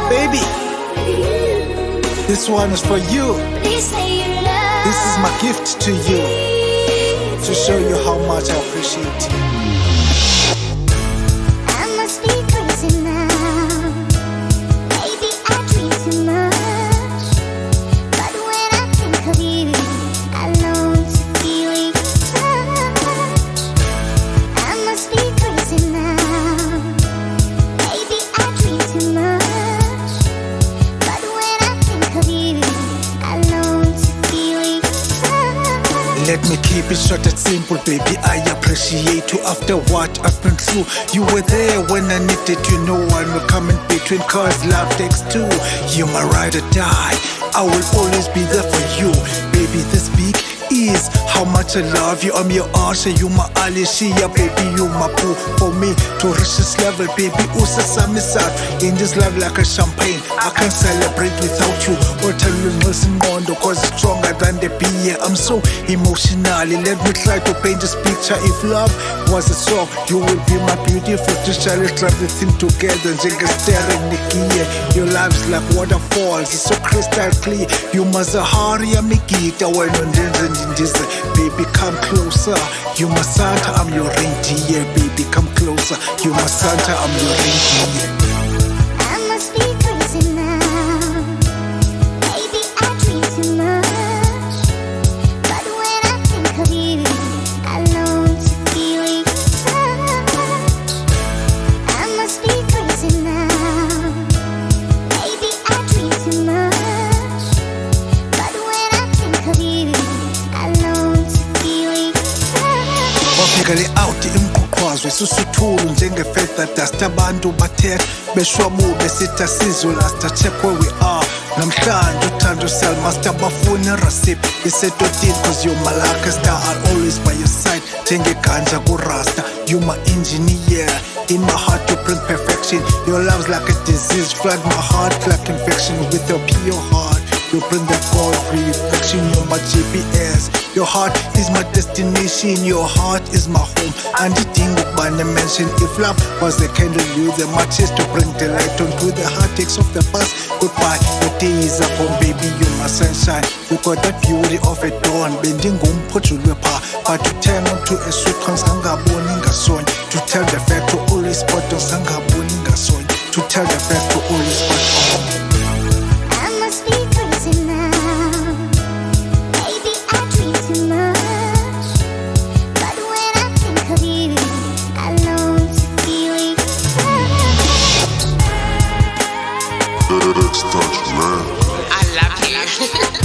Baby, this one is for you. This is my gift to you, to show you how much I appreciate you. I must be crazy now. Maybe I dream too much. But when I think of you, I long to feel your touch. I must be crazy now. Maybe I dream too much. But when I think of you, I long to feel your touch. Let me keep it short and simple, baby. I appreciate you after what I've been through. You were there when I needed you. No one will come in between, cause love takes two. You're my ride or die. I will always be there for you. Baby, this big is how much I love you. I'm your Asha, you my Alicia. Baby, you my boo. For me to reach this level, baby, usasami sad. In this love like a champagne, I can't celebrate without you. Or tell you Nelson Mondo, cause it's stronger than the beer. I'm so emotionally, let me try to paint this picture. If love was a song, you will be my beautiful teacher. Let's love the thing together, staring Nikia. Your love's like waterfalls, it's so crystal clear. You Mazahari, Mikita, when on this, baby, come closer. You my Santa, I'm your reindeer. Baby, come closer. You my Santa, I'm your reindeer. I must be crazy now. Maybe I dream too much. But when I think of you, I long to feel your touch. I must be crazy now. Maybe I dream too much. But when I think of you, I long to feel your touch. Wafikele out imkhukhwazwe susuthulu njengefeather dust. Abantu bathetha beshwabu besithi sizwe last. Check where we are namhlanje. Uthando salmaster bafuna recipe isetotini, cause you're my lucky star. I'll always by your side njengeganja kurasta. You my engineer, in my heart you bring perfection. Your love's like a disease, flood my heart like infection. With your pure heart you bring that God-free reflection. You're my GPS. Your heart is my destination. Your heart is my home. And the thing with my mention, if love was a candle, you the matches to bring the light onto the heartaches of the past. Goodbye, the days are gone, baby. You're my sunshine. You got that beauty of a dawn. Bending home, put you pa. But to turn on to a sweet sangaboni ngasoni. To tell the fact to always spot on sangaboni ngasoni. To tell the fact to always spot on. I must be crazy now. Maybe I dream too much. But when I think of you, I long to feel your touch. Touch, man. I love you.